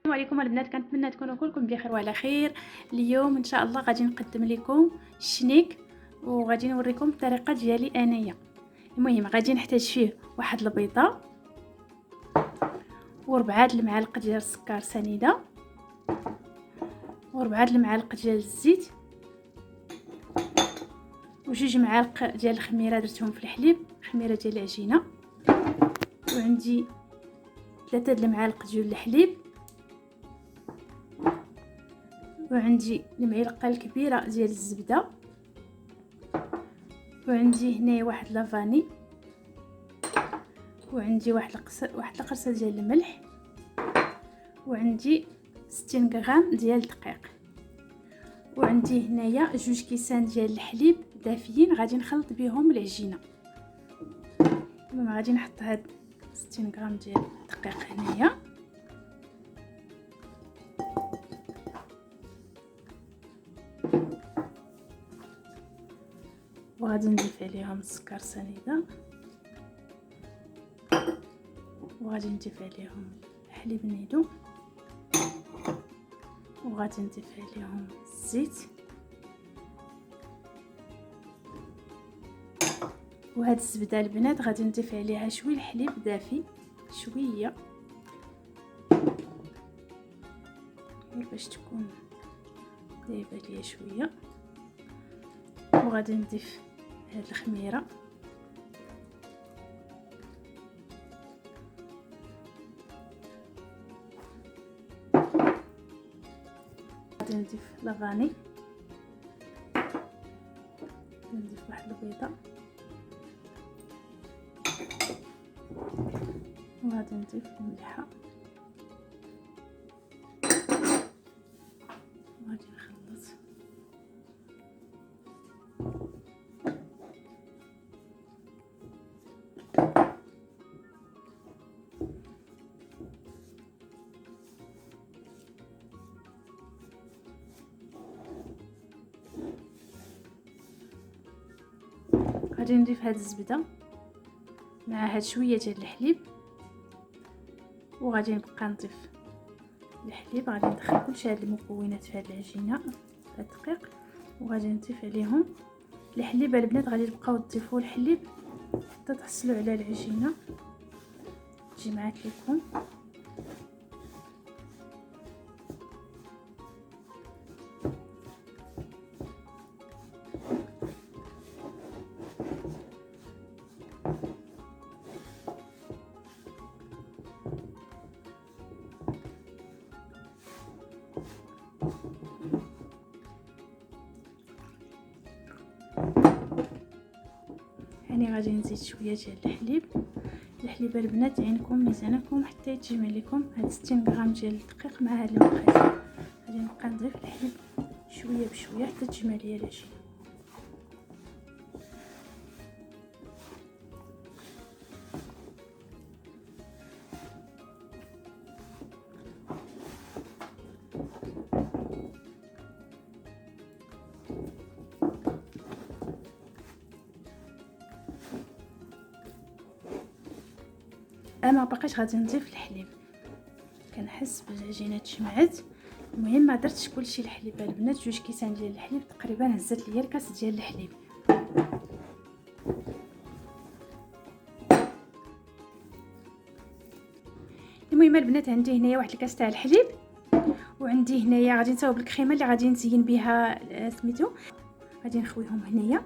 السلام عليكم البنات، كنتمنى تكونوا كلكم بخير وعلى خير. اليوم ان شاء الله غادي نقدم لكم الشنيك وغادي نوريكم الطريقه ديالي انايا. المهم غادي نحتاج فيه واحد البيضه وربعه المعالق ديال السكر سنيده وربعه المعالق ديال الزيت وجوج معالق ديال الخميره درتهم في الحليب، خميره ديال العجينه، وعندي 3 المعالق ديال الحليب، وعندي المعلقه الكبيره ديال الزبده، وعندي هنايا واحد لافاني، وعندي واحد القرصه ديال الملح، وعندي 60 غرام ديال الدقيق، وعندي هنايا 2 كيسان ديال الحليب دافيين غادي نخلط بهم العجينه. المهم غادي نحط هاد 60 غرام ديال الدقيق هنايا، وغادي نضيف عليهم السكر سنيده، وغادي نضيف عليهم الحليب النيدو، وغادي نضيف عليهم الزيت، وهاد الزبده البنات غادي نضيف عليها شويه الحليب دافي شويه غير باش تكون دايبه ليا شويه، وغادي نضيف هاد الخميره، غادي نضيف لافاني، نضيف واحد البيضه، وغادي نضيف الملحه، وغادي نخلط. غادي نضيف هاد الزبده مع هاد شويه ديال الحليب، وغادي نبقى نضيف الحليب. غادي ندخل كلشي هاد المكونات في هاد العجينه في الدقيق، وغادي نضيف عليهم الحليب. البنات غادي تبقاو تضيفوا الحليب حتى تحصلوا على العجينه تجي معاك لكم. يعني غادي نزيد شويه ديال الحليب البنات، عينكم ميزانكم حتى يتجمع لكم هاد 60 غرام ديال الدقيق مع هاد المقادير. غادي نبقى نضيف الحليب شويه بشويه حتى تجمع ليا العجينه. انا باقيش غادي نضيف الحليب، كنحس بالعجينه تجمعت. المهم ما درتش كلشي الحليب البنات، 2 كيسان ديال الحليب تقريبا هزت ليا الكاس ديال الحليب. المهم البنات عندي هنايا واحد الكاس تاع الحليب، وعندي هنايا غادي نصاوب الكريمه اللي غادي نزين بها سميتو. غادي نخويهم هنايا،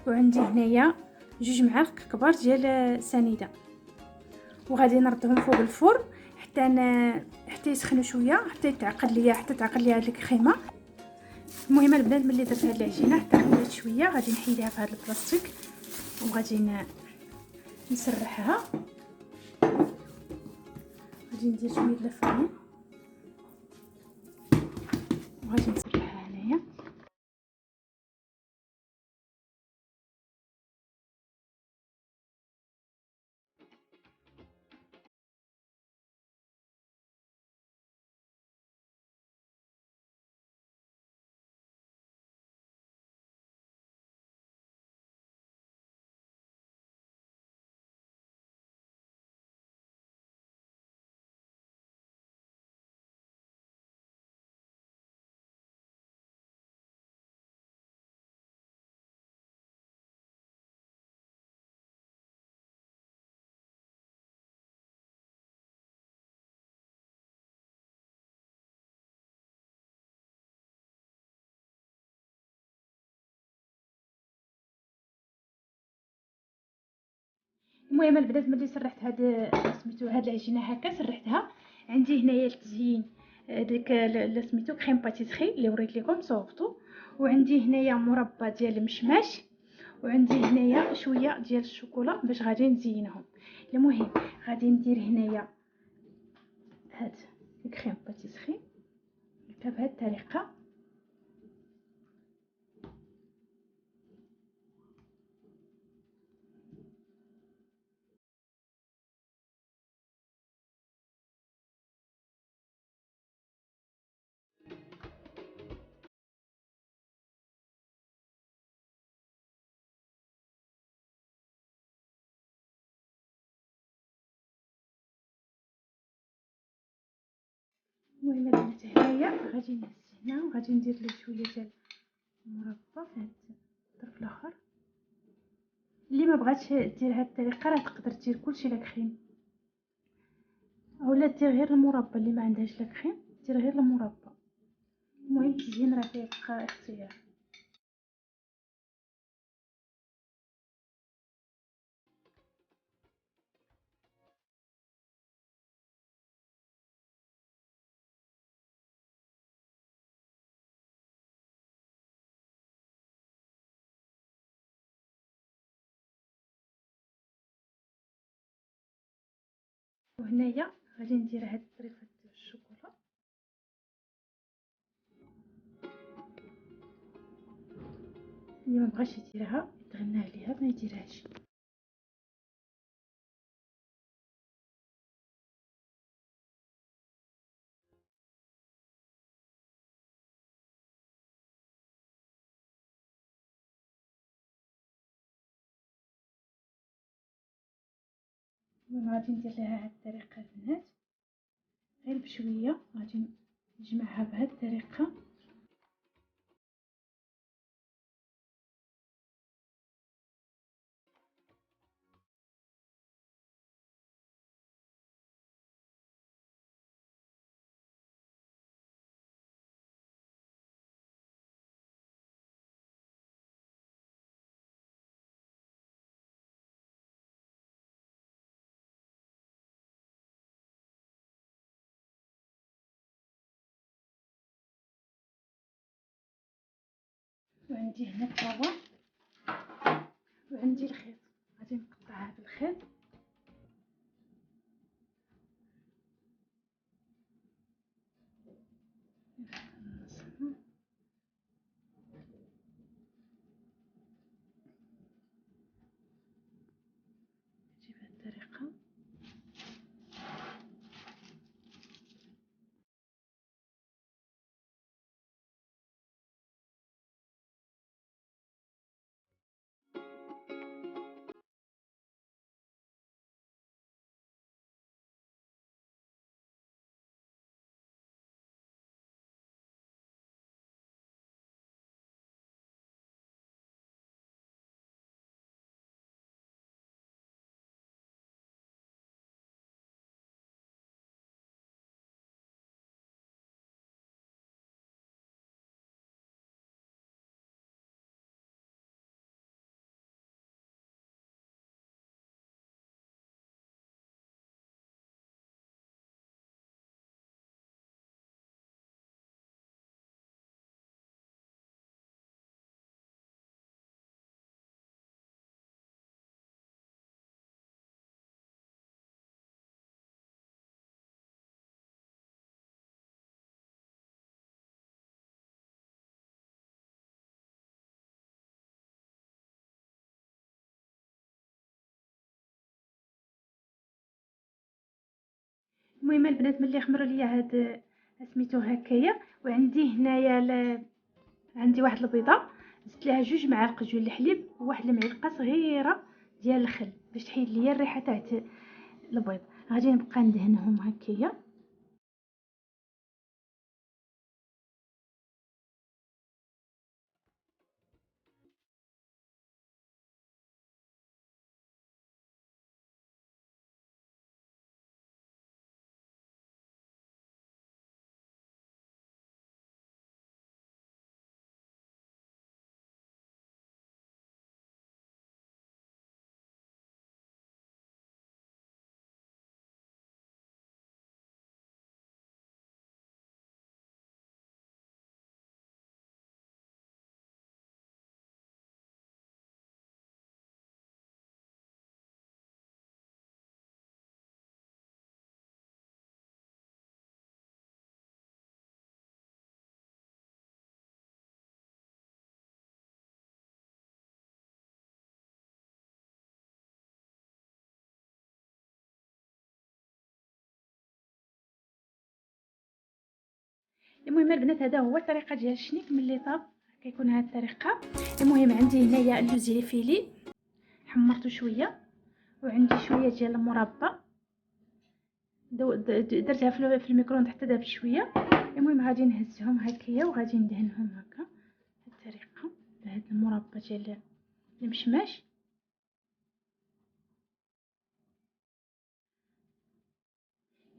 وعندي هنايا 2 معالق كبار ديال سنيده، وغادي نردهم فوق الفرن حتى يسخنوا شويه، حتى تعقد ليا هاد الكريمه. المهم البنات ملي درت هاد العجينه حتى خدات شويه غادي نحيدها في هاد البلاستيك، وغادي نسرحها. غادي ندير شويه لافاني وغادي نسرحها هنايا. المهم البنات ملي سرحت هاد سميتو هاد العجينه هكا سرحتها، عندي هنايا التزيين ديك سميتو كريم باتيسري اللي وريت لكم صوبتو، وعندي هنايا مربى ديال المشماش، وعندي هنايا شويه ديال الشوكولا باش غادي نزينهم. المهم غادي ندير هنايا هاد الكريم باتيسري بهاد الطريقه. المهم البنات هنايا غادي نهز هنا وغادي ندير ليه شويه ديال المربى في هاد الطرف الاخر. اللي ما بغاتش دير هاد الطريقه راه تقدر دير كلشي لا كريم، اولا دير غير المربى اللي ما عندهاش لا كريم دير غير المربى. المهم التزيين راه كيبقى اختيار. وهنايا غادي ندير هاد الطريفه ديال الشوكولا، اللي ما بغاش يديرها يتغنى عليها ما يديرهاش. المهم غادي ندير لها هاد الطريقه البنات غير بشويه، غادي نجمعها بهاد الطريقه. وعندي هنا الطابه وعندي الخيط، غادي نقطعها بالخيط. نجي بهاد الطريقه. المهم البنات ملي خمروا ليا هاد سميتو هكايا، وعندي هنايا عندي واحد البيضه زدت لها 2 معالق ديال الحليب وواحد المعلقه صغيره ديال الخل باش تحيد ليا الريحه تاع البيض. غادي نبقى ندهنهم هكايا. المهم البنات هذا هو الطريقه ديال الشنيك ملي طاب كيكون هذه الطريقه. المهم عندي هنايا اللوزي فيلي حمرته شويه، وعندي شويه ديال المربى درتها في الميكرووند حتى دابت شويه. المهم غادي نهزهم هكايا وغادي ندهنهم هكا بهذه الطريقه بهذا المربى ديال المشماش.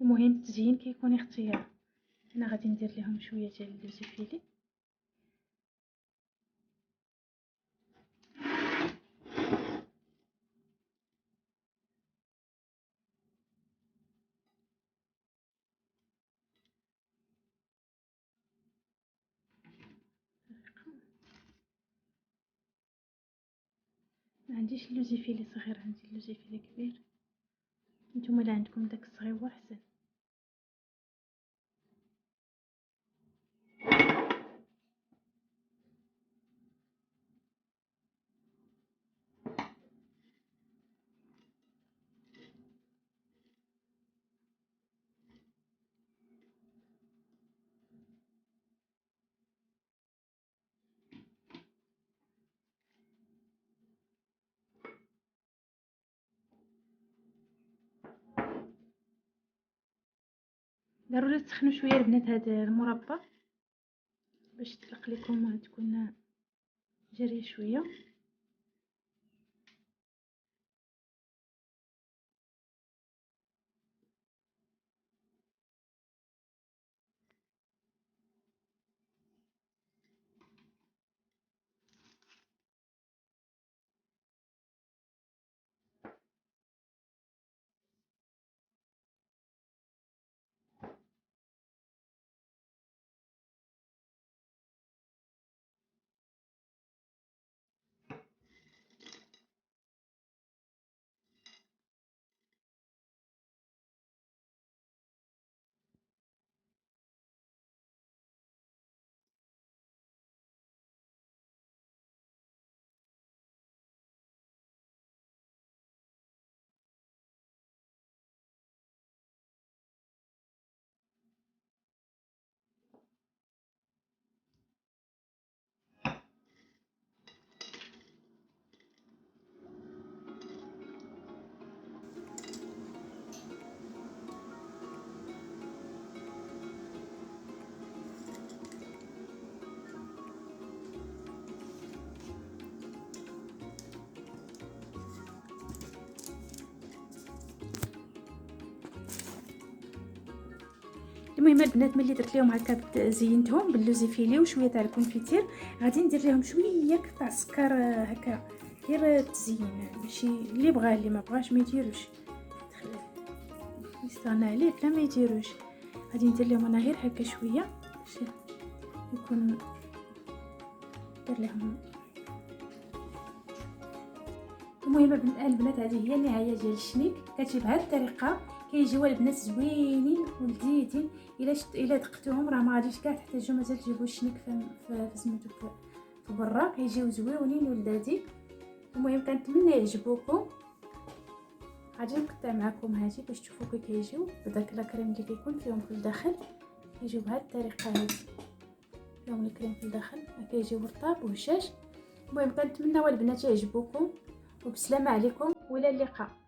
المهم التزيين كيكون اختياري. انا غادي ندير لهم شويه ديال اللوز فيلي. ما عنديش اللوز فيلي صغير، عندي اللوز فيلي كبير. نتوما لا عندكم داك الصغيور احسن. ضروري تسخنوا شويه البنات هذا المربى باش تطلق لكم تكون جاريه شويه. المهم البنات ملي درت لهم هكا زينتهم باللوز فيلي وشويه تاع الكونفيتير، غادي ندير لهم شويه تاع السكر هكا غير التزيين، ماشي اللي بغى اللي ما بغاش ما يديروش، يستغنى عليه لا ما يديروش. غادي ندير لهم انا غير هكا شويه باش يكون ندير لهم. المهم البنات هذه هي النهايه ديال الشنيك، كتجي بهذه الطريقه كيجيو البنات زوينين ولذيذين. الا دقتوهم راه ما غاديش كاع تحتاجوا مازال تجيبوا الشنيك في سميتو في برا، كيجيو زوينين ولذاذين. المهم كنتمنى يعجبوكم. غادي نقطع معكم هذه باش تشوفوا كي كيجيو بداك لاكريم اللي كيكون فيهم في الداخل. كيجيو بهذه الطريقه هذه فيهم الكريم في الداخل، كيجيو رطاب وهشاش. المهم كنتمنى البنات يعجبوكم، وبسلامه عليكم والى اللقاء.